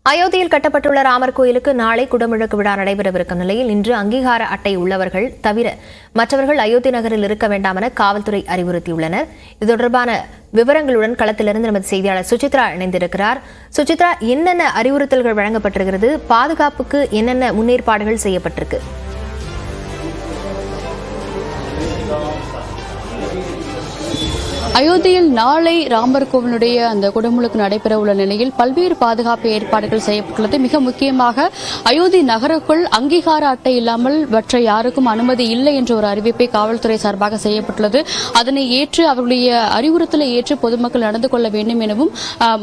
அயோத்தியில் கட்டப்பட்டுள்ள ராமர் கோயிலுக்கு நாளை குடமுழக்கு விழா நடைபெறவிருக்கும் நிலையில் இன்று அங்கீகார அட்டை உள்ளவர்கள் தவிர மற்றவர்கள் அயோத்தி நகரில் இருக்க வேண்டாம் என காவல்துறை அறிவுறுத்தியுள்ளனர். இது தொடர்பான விவரங்களுடன் களத்திலிருந்து நமது செய்தியாளர் சுசித்ரா இணைந்திருக்கிறார். சுசித்ரா, என்னென்ன அறிவுறுத்தல்கள் வழங்கப்பட்டிருக்கிறது? பாதுகாப்புக்கு என்னென்ன முன்னேற்பாடுகள் செய்யப்பட்டிருக்கு? அயோத்தியில் நாளை ராமர் கோவிலுடைய அந்த குடமுழுக்கு நடைபெற உள்ள நிலையில் பல்வேறு பாதுகாப்பு ஏற்பாடுகள் செய்யப்பட்டுள்ளது. மிக முக்கியமாக அயோத்தி நகருக்குள் அங்கீகார அட்டை இல்லாமல் மற்ற யாருக்கும் அனுமதி இல்லை என்ற ஒரு அறிவிப்பை காவல்துறை சார்பாக செய்யப்பட்டுள்ளது. அதனை ஏற்று அவர்களுடைய அறிவுறுத்தலை ஏற்று பொதுமக்கள் நடந்து கொள்ள வேண்டும் எனவும்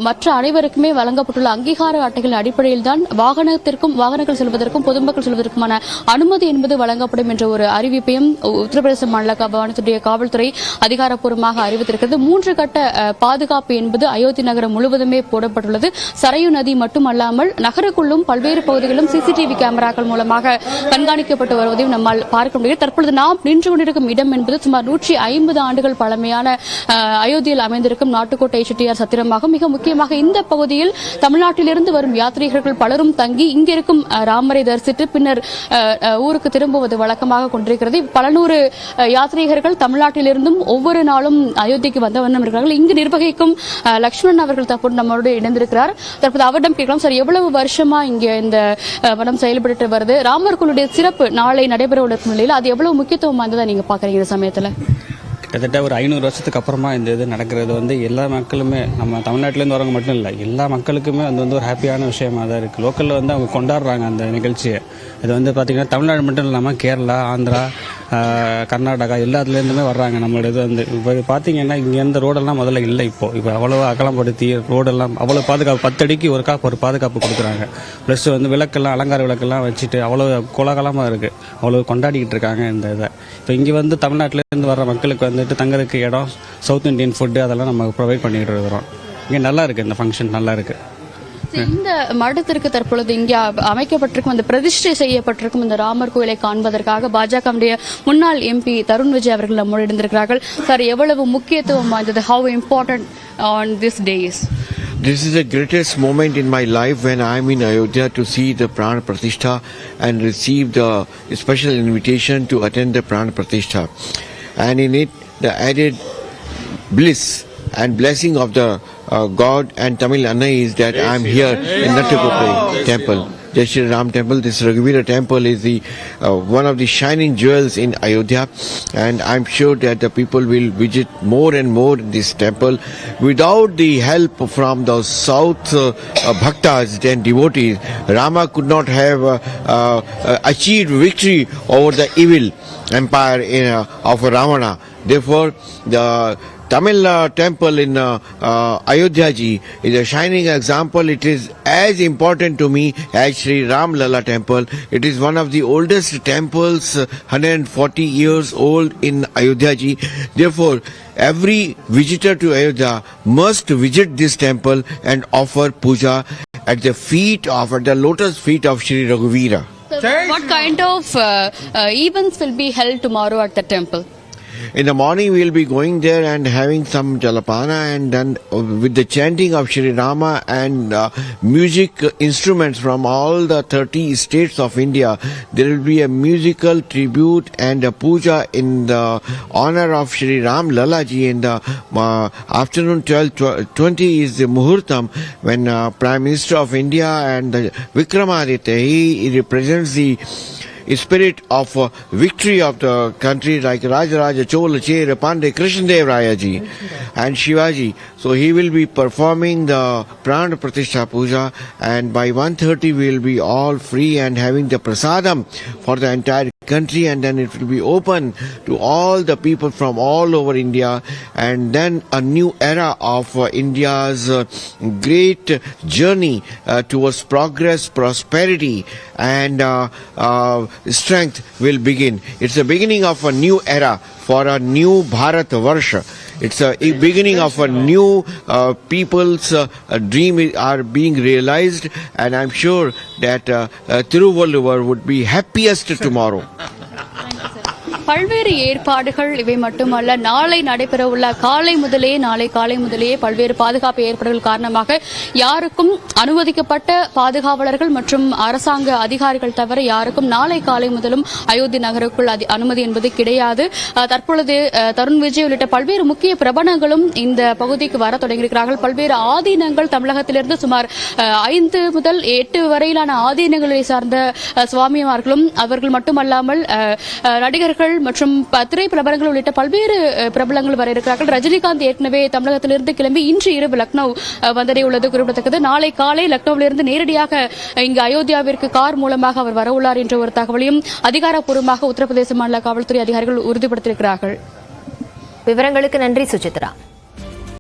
மற்ற அனைவருக்குமே வழங்கப்பட்டுள்ள அங்கீகார அட்டைகளின் அடிப்படையில் தான் வாகனங்கள் செல்வதற்கும் பொதுமக்கள் செல்வதற்குமான அனுமதி என்பது வழங்கப்படும் என்ற ஒரு அறிவிப்பையும் உத்தரப்பிரதேச மாநில காவல்துறை அதிகாரப்பூர்வமாக அறிவித்திருக்கிறது. 3 கட்ட பாதுகாப்பு என்பது அயோத்தி நகரம் முழுவதுமே போடப்பட்டுள்ளது. சரையு நதி மட்டுமல்லாமல் நகருக்குள்ளும் பல்வேறு பகுதிகளிலும் சிசிடிவி கேமராக்கள் மூலமாக கண்காணிக்கப்பட்டு வருவதையும் நம்மால் பார்க்க முடியும். தற்பொழுது நாம் நின்று கொண்டிருக்கும் இடம் என்பது சுமார் 150 ஆண்டுகள் பழமையான அயோத்தியில் அமைந்திருக்கும் நாட்டுக்கோட்டை செட்டியார் சத்திரமாகும். மிக முக்கியமாக இந்த பகுதியில் தமிழ்நாட்டிலிருந்து வரும் யாத்ரீகர்கள் பலரும் தங்கி இங்கிருக்கும் ராமரை தரிசித்து பின்னர் ஊருக்கு திரும்புவது வழக்கமாக கொண்டிருக்கிறது. பல நூறு யாத்ரீகர்கள் தமிழ்நாட்டிலிருந்தும் ஒவ்வொரு நாளும் அயோத்திக்கு வந்த வண்ணம் இருக்கிறார்கள். இங்கு நிர்வகிக்கும் லட்சுமணன் அவர்கள் தற்போது நம்மளோடு இணைந்திருக்கிறார். தற்போது அவரிடம் கேட்கலாம், சார், எவ்வளவு வருஷமா இங்க இந்த மடம் செயல்பட்டு வருது? ராமர் கோயிலுடைய சிறப்பு நாளை நடைபெற உள்ள நிலையில் அது எவ்வளவு முக்கியத்துவம் வாய்ந்ததா நீங்க பாக்குறீங்க இந்த சமயத்துல? கிட்டத்தட்ட ஒரு 500 வருஷத்துக்கு அப்புறமா இந்த இது நடக்கிறது எல்லா மக்களுமே, நம்ம தமிழ்நாட்டிலேருந்து வரவங்க மட்டும் இல்லை, எல்லா மக்களுக்குமே அது ஒரு ஹாப்பியான விஷயமா தான் இருக்குது. லோக்கலில் அவங்க கொண்டாடுறாங்க அந்த நிகழ்ச்சியை. இது பார்த்தீங்கன்னா தமிழ்நாடு மட்டும் இல்லாமல் கேரளா, ஆந்திரா, கர்நாடகா எல்லாத்துலேருந்துமே வர்றாங்க. நம்மளோட இது இப்போ பார்த்தீங்கன்னா இங்கே எந்த ரோடெல்லாம் முதல்ல இல்லை. இப்போ அவ்வளோ அகலப்படுத்தி ரோடெல்லாம் அவ்வளோ பாதுகாப்பு, 10 அடிக்கு ஒரு பாதுகாப்பு கொடுக்குறாங்க. ப்ளஸ் விளக்கெல்லாம், அலங்கார விளக்கெல்லாம் வச்சுட்டு அவ்வளோ கோலாகலமாக இருக்குது. அவ்வளோ கொண்டாடிக்கிட்டு இருக்காங்க இந்த இதை. இப்போ இங்கே தமிழ்நாட்டிலேருந்து வர்ற மக்களுக்கு தங்குறதுக்கு இடம், சவுத் இந்தியன் ஃபுட்டு அதெல்லாம் நம்ம ப்ரொவைட் பண்ணிகிட்டு இருக்கிறோம். இங்கே நல்லா இருக்குது, இந்த ஃபங்க்ஷன் நல்லா இருக்குது. இந்த மடத்திற்கு தற்பொழுது இங்கே அமைக்கப்பட்டிருக்கும் அந்த பிரதிஷ்டை செய்யப்பட்டிருக்கும் இந்த ராமர் கோயிலை காண்பதற்காக பாஜகவுடைய முன்னாள் எம்பி தருண் விஜய் அவர்கள் நம்மோடு இருந்திருக்கிறார்கள். சார், எவ்வளவு முக்கியத்துவம் வாய்ந்தது? Have important on this days? This is the greatest moment in my life when I am in Ayodhya to see the Pran Pratishtha and receive the special invitation to attend the Pran Pratishtha. And in it, the added bliss and blessing of the God and Tamil Anna is that I am here in Nattukottai temple. Jai Shri Ram temple. This Raghuvira temple is the one of the shining jewels in Ayodhya, and I'm sure that the people will visit more and more this temple. Without the help from the south bhaktas and devotees, Rama could not have achieved victory over the evil empire of Ravana. Therefore, the Tamil temple in Ayodhya ji is a shining example. It is as important to me as Sri Ram Lalla temple. It is one of the oldest temples, 140 years old in Ayodhya ji. Therefore, every visitor to Ayodhya must visit this temple and offer puja at the lotus feet of Sri Raghuvira. What kind of events will be held tomorrow at the temple? In the morning we will be going there and having some jalapana, and then with the chanting of Shri Rama and music instruments from all the 30 states of India, there will be a musical tribute and a puja in the honor of Shri Ram Lalla ji. In the afternoon 12:20 is the Muhurtam, when Prime Minister of India and the Vikramaditya, he represents the spirit of victory of the country, like Rajaraja Chola Chera Pandey Krishnadev Raya ji and Shivaji. So he will be performing the Pran Pratishtha Puja, and by 1:30 we will be all free and having the prasadam for the entire country, and then it will be open to all the people from all over India, and then a new era of India's great journey towards progress, prosperity and strength will begin. It's the beginning of a new era for a new Bharat Varsha. It's a beginning of a new people's dream are being realized, and I'm sure that Thiruvalluvar would be happiest tomorrow. Thank you, sir. பல்வேறு ஏற்பாடுகள் இவை மட்டுமல்ல, நாளை நடைபெறவுள்ள நாளை காலை முதலேயே பல்வேறு பாதுகாப்பு ஏற்பாடுகள் காரணமாக யாருக்கும் அனுமதிக்கப்பட்ட பாதுகாவலர்கள் மற்றும் அரசாங்க அதிகாரிகள் தவிர யாருக்கும் நாளை காலை முதலும் அயோத்தி நகருக்குள் அனுமதி என்பது கிடையாது. தற்பொழுது தருண் விஜய் உள்ளிட்ட பல்வேறு முக்கிய பிரபலங்களும் இந்த பகுதிக்கு வர தொடங்கியிருக்கிறார்கள். பல்வேறு ஆதீனங்கள் தமிழகத்திலிருந்து சுமார் 5 முதல் 8 வரையிலான ஆதீனங்களை சார்ந்த சுவாமிமார்களும் அவர்கள் மட்டுமல்லாமல் நடிகர்கள் மற்றும் திரைப்பிரபலங்கள் உள்ளிட்ட பல்வேறு பிரபலங்கள் வர இருக்கிறார்கள். ரஜினிகாந்த் ஏற்கனவே தமிழகத்திலிருந்து கிளம்பி இன்று இரவு லக்னோ வந்தடையுள்ளது குறிப்பிடத்தக்கது. நாளை காலை லக்னோவிலிருந்து நேரடியாக இங்கு அயோத்தியாவிற்கு கார் மூலமாக அவர் வரவுள்ளார் என்ற ஒரு தகவலையும் அதிகாரப்பூர்வமாக உத்தரப்பிரதேச மாநில காவல்துறை அதிகாரிகள் உறுதிப்படுத்தியிருக்கிறார்கள். விவரங்களுக்கு நன்றி சுசித்ரா.